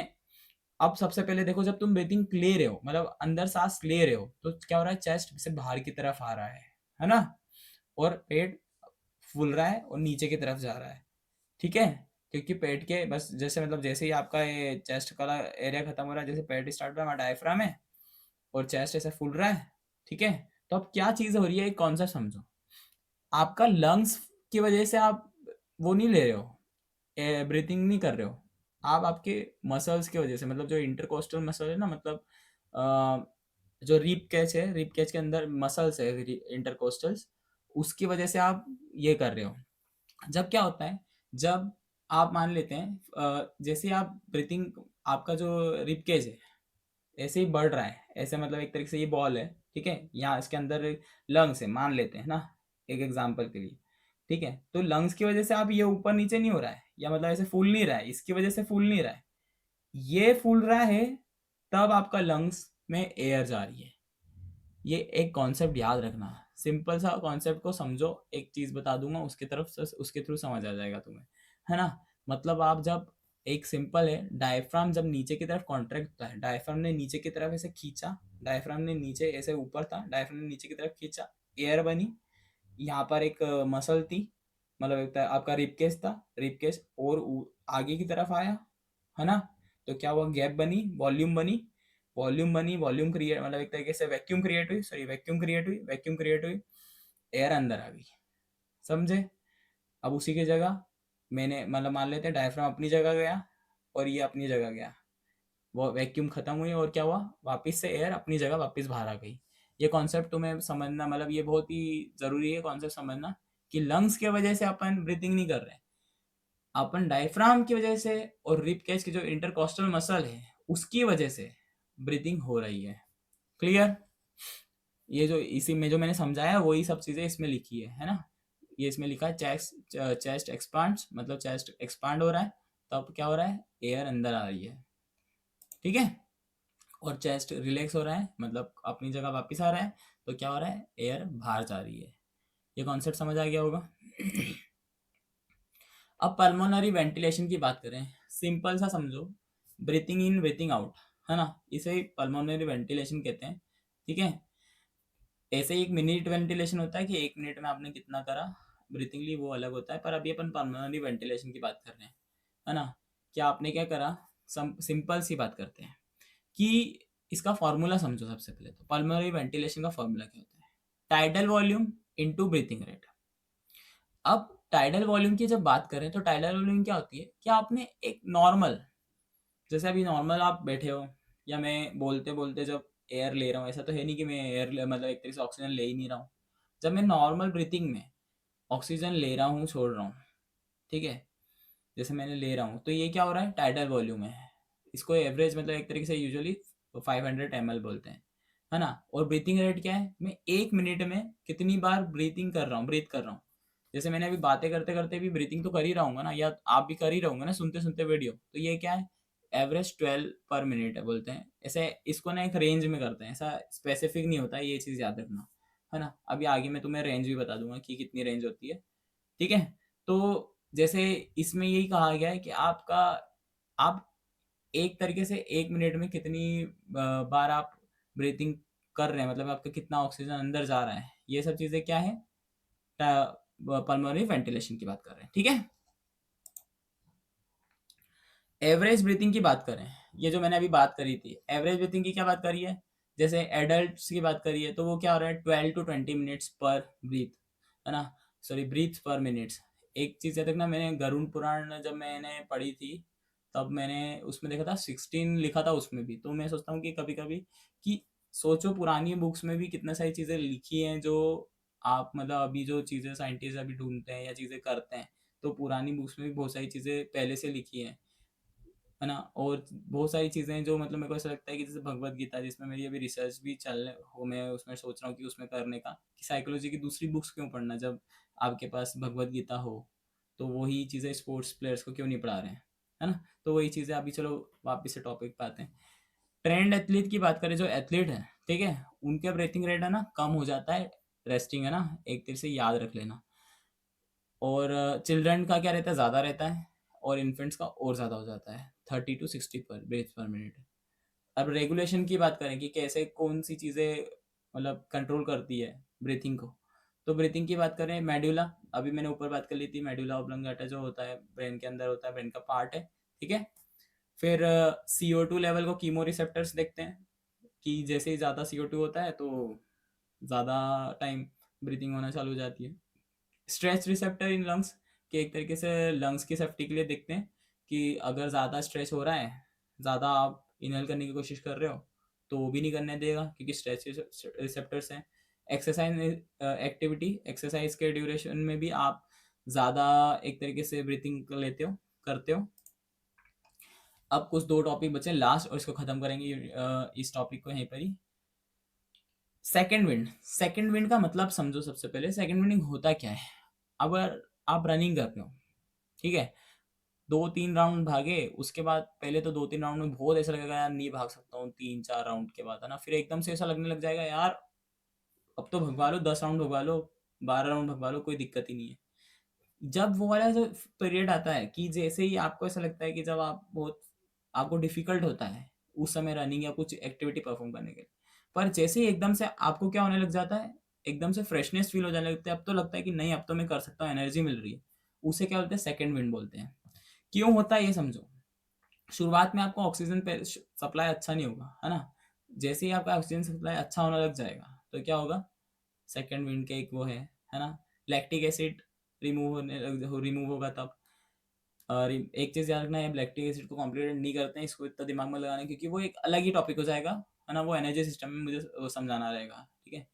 अब सबसे पहले देखो, जब तुम ब्रीथिंग ले रहे हो, मतलब अंदर सांस ले रहे हो, तो क्या हो रहा है, चेस्ट से बाहर की तरफ आ रहा है ना, और पेट फूल रहा है और नीचे की तरफ जा रहा है, ठीक है, क्योंकि पेट के बस जैसे मतलब जैसे ही आपका ये चेस्ट का एरिया खत्म हो रहा है, जैसे पेट स्टार्ट हो रहा है, डायफ्राम है और चेस्ट ऐसे फूल रहा है, ठीक है। तो अब क्या चीज हो रही है, एक कॉन्सेप्ट समझो, आपका लंग्स की वजह से आप वो नहीं ले रहे हो, ब्रीथिंग नहीं कर रहे हो, आप आपके मसल्स की वजह से, मतलब जो इंटरकोस्टल मसल है ना, मतलब जो रीप कैच है, रीप कैच के अंदर मसल्स है इंटरकोस्टल्स, उसकी वजह से आप ये कर रहे हो। जब क्या होता है, जब आप मान लेते हैं जैसे आप ब्रीथिंग, आपका जो रिप केज है ऐसे ही बढ़ रहा है, ऐसे मतलब एक तरीके से ये बॉल है, ठीक है, यहाँ इसके अंदर लंग्स है मान लेते हैं ना, एक एग्जांपल के लिए, ठीक है, तो लंग्स की वजह से आप ये ऊपर नीचे नहीं हो रहा है, या मतलब ऐसे फूल नहीं रहा है, इसकी वजह से फूल नहीं रहा है, ये फूल रहा है, तब आपका लंग्स में एयर जा रही है। ये एक कॉन्सेप्ट याद रखना, सिंपल सा कॉन्सेप्ट को समझो, एक चीज बता दूंगा उसके तरफ से, उसके थ्रू समझ आ जाएगा तुम्हें, है ना। मतलब आप जब, एक सिंपल है, डायफ्राम जब नीचे की तरफ कॉन्ट्रैक्ट होता है, डायफ्राम ने नीचे की तरफ ऐसे खींचा, डायफ्राम ने नीचे ऐसे ऊपर था, डायफ्राम ने नीचे की तरफ खींचा, एयर बनी, यहाँ पर एक मसल थी, मतलब एक आपका रिबकेज था, रिबकेज और आगे की तरफ आया, है ना, तो क्या हुआ, गैप बनी, वॉल्यूम बनी, वॉल्यूम बनी, वॉल्यूम क्रिएट, मतलब एक तरीके से वैक्यूम क्रिएट हुई, सॉरी वैक्यूम क्रिएट हुई, वैक्यूम क्रिएट हुई, एयर अंदर आ गई, समझे। अब उसी की जगह मैंने, मतलब मान लेते हैं डायफ्राम अपनी जगह गया और ये अपनी जगह गया, वो वैक्यूम खत्म हुई और क्या हुआ, वापस से एयर अपनी जगह वापस बाहर आ गई। ये कॉन्सेप्ट तुम्हें समझना, मतलब ये बहुत ही जरूरी है कॉन्सेप्ट समझना, कि लंग्स की वजह से अपन ब्रीथिंग नहीं कर रहे, अपन डायफ्राम की वजह से और रिब केज की जो इंटरकोस्टल मसल है उसकी वजह से ब्रीथिंग हो रही है। क्लियर। ये जो इसी में जो मैंने समझाया वही सब चीजें इसमें लिखी है ना। ये इसमें लिखा है, चेस्ट चेस्ट एक्सपांड्स, मतलब चेस्ट एक्सपांड हो रहा है, तब क्या हो रहा है, एयर अंदर आ रही है, ठीक है, और चेस्ट रिलैक्स हो रहा है, मतलब अपनी जगह वापस आ रहा है, तो क्या हो रहा है, एयर बाहर जा रही है। ये कॉन्सेप्ट समझ आ गया होगा। अब पल्मोनरी वेंटिलेशन की बात करें, सिंपल सा समझो, ब्रीथिंग इन ब्रीथिंग आउट, है ना, इसे पल्मोनरी वेंटिलेशन कहते हैं, ठीक है। ऐसे ही एक मिनट वेंटिलेशन होता है कि एक मिनट में आपने कितना करा ब्रीथिंग ली, वो अलग होता है, पर अभी अपन पल्मोनरी वेंटिलेशन की बात कर रहे हैं, है ना। क्या आपने क्या करा, सिंपल सी बात करते हैं कि इसका फॉर्मूला समझो। सबसे पहले तो पल्मोनरी वेंटिलेशन का फॉर्मूला क्या होता है, tidal volume into breathing rate. अब टाइडल वॉल्यूम की जब बात करें तो टाइडल वॉल्यूम क्या होती है, कि आपने एक नॉर्मल, जैसे अभी नॉर्मल आप बैठे हो, या मैं बोलते बोलते जब एयर ले रहा हूँ, ऐसा तो है नहीं कि मैं एयर मतलब एक तरीके से ऑक्सीजन ले ही नहीं रहा हूँ, जब मैं नॉर्मल ब्रीथिंग में ऑक्सीजन ले रहा हूँ छोड़ रहा हूँ, ठीक है, जैसे मैंने ले रहा हूँ, तो ये क्या हो रहा है, टाइडल वॉल्यूम है। इसको एवरेज मतलब एक तरीके से यूजुअली 500 ml बोलते हैं, है ना। और ब्रीथिंग रेट क्या है, मैं एक मिनट में कितनी बार ब्रीथिंग कर रहा हूँ, ब्रीथ कर रहा हूँ। जैसे मैंने अभी बातें करते करते भी ब्रीथिंग तो कर ही रहूंगा ना, या आप भी कर ही रहोगे ना सुनते सुनते वीडियो, तो ये क्या है, एवरेज 12 पर मिनट है बोलते हैं ऐसे। इसको ना एक रेंज में करते हैं, ऐसा स्पेसिफिक नहीं होता, ये चीज़ याद रखना, है ना। अभी आगे मैं तुम्हें रेंज भी बता दूंगा कि कितनी रेंज होती है, ठीक है। तो जैसे इसमें यही कहा गया है कि आपका, आप एक तरीके से एक मिनट में कितनी बार आप ब्रीथिंग कर रहे हैं, मतलब आपका कितना ऑक्सीजन अंदर जा रहा है, ये सब चीज़ें क्या है, पल्मोनरी वेंटिलेशन की बात कर रहे हैं, ठीक है। एवरेज ब्रीथिंग की बात करें, ये जो मैंने अभी बात करी थी, एवरेज ब्रीथिंग की क्या बात करी है, जैसे एडल्ट्स की बात करी है, तो वो क्या हो रहा है 12 to 20 मिनट्स पर ब्रीथ, है ना, सॉरी ब्रीथ पर मिनट्स। एक चीज़ याद रखना, मैंने गरुड़ पुराण जब मैंने पढ़ी थी, तब मैंने उसमें देखा था 16 लिखा था उसमें भी। तो मैं सोचता हूँ कि कभी कभी कि सोचो पुरानी बुक्स में भी कितना सारी चीज़ें लिखी हैं जो आप मतलब अभी जो चीज़ें साइंटिस्ट अभी ढूंढते हैं या चीज़ें करते हैं, तो पुरानी बुक्स में भी बहुत सारी चीज़ें पहले से लिखी हैं, है ना। और बहुत सारी चीज़ें जो मतलब मेरे को ऐसा लगता है कि जैसे भगवत गीता, जिसमें मेरी अभी रिसर्च भी चल हो, मैं उसमें सोच रहा हूँ कि उसमें करने का, कि साइकोलॉजी की दूसरी बुक्स क्यों पढ़ना जब आपके पास भगवत गीता हो, तो वही चीज़ें स्पोर्ट्स प्लेयर्स को क्यों नहीं पढ़ा रहे हैं, है ना। तो वही चीज़ें अभी, चलो वापस से टॉपिक पे आते हैं। ट्रेंड एथलीट की बात करें, जो एथलीट है, ठीक है, उनका ब्रीथिंग रेट है ना कम हो जाता है रेस्टिंग, है ना, एक तरह से याद रख लेना। और चिल्ड्रन का क्या रहता है, ज़्यादा रहता है, और इन्फेंट्स का और ज़्यादा हो जाता है, 30 to 60 पर ब्रेथ पर मिनट। अब रेगुलेशन की बात करें कि कैसे कौन सी चीज़ें मतलब कंट्रोल करती है ब्रीथिंग को, तो ब्रीथिंग की बात करें, मेडुला, अभी मैंने ऊपर बात कर ली थी, मेडुला ऑब्लंगाटा जो होता है ब्रेन के अंदर होता है, ब्रेन का पार्ट है, ठीक है। फिर CO2 लेवल को कीमो रिसेप्टर्स देखते हैं, कि जैसे ही ज़्यादा CO2 होता है तो ज़्यादा टाइम ब्रीथिंग होना चालू हो जाती है। स्ट्रेच रिसेप्टर इन लंग्स, कि एक तरीके से लंग्स की सेफ्टी के लिए देखते हैं कि अगर ज़्यादा स्ट्रेच हो रहा है, ज़्यादा आप इनहेल करने की कोशिश कर रहे हो, तो वो भी नहीं करने देगा, क्योंकि स्ट्रेच रिसेप्टर्स हैं। एक्सरसाइज एक्टिविटी, एक्सरसाइज के ड्यूरेशन में भी आप ज़्यादा एक तरीके से ब्रीथिंग लेते हो, करते हो। अब कुछ दो टॉपिक बचे लास्ट, और इसको ख़त्म करेंगे इस टॉपिक को यहीं पर ही। सेकेंड विंड, सेकेंड विंड का मतलब समझो। सबसे पहले सेकेंड विंडिंग होता क्या है। अगर आप रनिंग कर रहे हो, ठीक है, 2-3 राउंड भागे, उसके बाद पहले तो 2-3 राउंड में बहुत ऐसा लगेगा यार नहीं भाग सकता हूँ, 3-4 राउंड के बाद, है ना, फिर एकदम से ऐसा लगने लग जाएगा यार अब तो भगवा लो, 10 राउंड भगवा लो, 12 राउंड भगवा लो, कोई दिक्कत ही नहीं है। जब वो वाला जो पीरियड आता है कि जैसे ही आपको ऐसा लगता है कि जब आप बहुत, आपको डिफिकल्ट होता है उस समय रनिंग या कुछ एक्टिविटी परफॉर्म करने के लिए, पर जैसे ही एकदम से आपको क्या होने लग जाता है, एकदम से फ्रेशनेस फील हो जाने लगता है, अब तो लगता है कि नहीं अब तो मैं कर सकता हूँ, एनर्जी मिल रही है, उसे क्या बोलते हैं, सेकंड विंड बोलते हैं। क्यों होता है ये समझो। शुरुआत में आपको ऑक्सीजन पे सप्लाई अच्छा नहीं होगा, है ना। जैसे ही आपका ऑक्सीजन सप्लाई अच्छा होने लग जाएगा, तो क्या होगा, सेकंड विंड के एक वो है ना, लैक्टिक एसिड रिमूव होगा तब। और एक चीज़ याद रखना है, लैक्टिक एसिड को कॉम्प्लीट नहीं करते हैं, इसको इतना दिमाग में लगाना, क्योंकि वो एक अलग ही टॉपिक हो जाएगा, है ना, वो एनर्जी सिस्टम में मुझे वो समझाना रहेगा, ठीक है।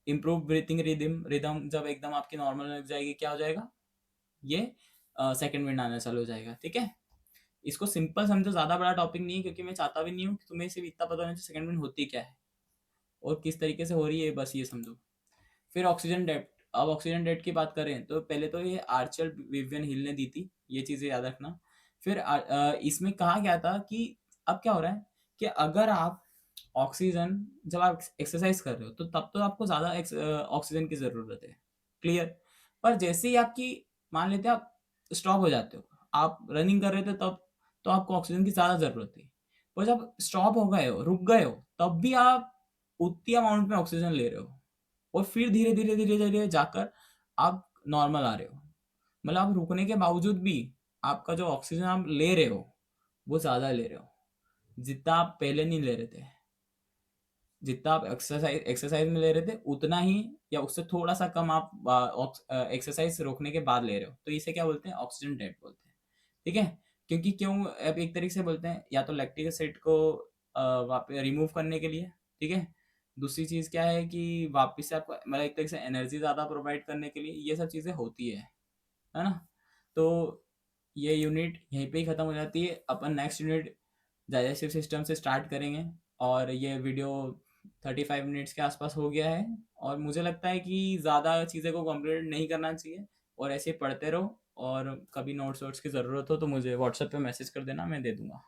इम्प्रूव ब्रीथिंग रिदम, रिदम जब एकदम आपकी नॉर्मल लग जाएगी, क्या हो जाएगा, ये सेकंड विंड आना चालू हो जाएगा, ठीक है। इसको सिंपल समझो, ज़्यादा बड़ा टॉपिक नहीं है, क्योंकि मैं चाहता भी नहीं हूँ कि तुम्हें सिर्फ इतना पता होना चाहिए सेकंड विंड होती क्या है और किस तरीके से हो रही है, बस ये समझो। फिर ऑक्सीजन डेप्थ, अब ऑक्सीजन डेप्थ की बात करें तो पहले तो ये आर्चर विवियन हिल ने दी थी, ये चीज़ें याद रखना। फिर इसमें कहा गया था कि अब क्या हो रहा है कि अगर आप ऑक्सीजन, जब आप एक्सरसाइज कर रहे हो तो तब तो आपको ज़्यादा ऑक्सीजन की ज़रूरत है, क्लियर। पर जैसे ही आपकी, मान लेते हैं आप स्टॉप हो जाते हो, आप रनिंग कर रहे थे तब, तो आपको ऑक्सीजन की ज़्यादा ज़रूरत थी। पर जब स्टॉप हो गए हो, रुक गए हो, तब भी आप उतनी अमाउंट में ऑक्सीजन ले रहे हो, और फिर धीरे धीरे धीरे धीरे जाकर आप नॉर्मल आ रहे हो। मतलब आप रुकने के बावजूद भी आपका जो ऑक्सीजन आप ले रहे हो, वो ज़्यादा ले रहे हो, जितना आप पहले नहीं ले रहे थे। जितना आप एक्सरसाइज में ले रहे थे उतना ही, या उससे थोड़ा सा कम आप एक्सरसाइज रोकने के बाद ले रहे हो, तो इसे क्या बोलते हैं, ऑक्सीजन डेट बोलते हैं, ठीक है। क्योंकि क्यों, अब एक तरीके से बोलते हैं, या तो लैक्टिक एसिड को रिमूव करने के लिए, ठीक है। दूसरी चीज़ क्या है कि वापस से आपको मतलब एक तरीके से एनर्जी ज़्यादा प्रोवाइड करने के लिए, ये सब चीज़ें होती है ना। तो ये यूनिट यहीं पे ही ख़त्म हो जाती है, अपन नेक्स्ट यूनिट डाइजेस्टिव सिस्टम से स्टार्ट करेंगे। और ये वीडियो 35 मिनट्स के आसपास हो गया है, और मुझे लगता है कि ज़्यादा चीज़ें को कंप्लीट नहीं करना चाहिए, और ऐसे ही पढ़ते रहो, और कभी नोट्स वोट्स की ज़रूरत हो तो मुझे व्हाट्सएप पे मैसेज कर देना, मैं दे दूँगा।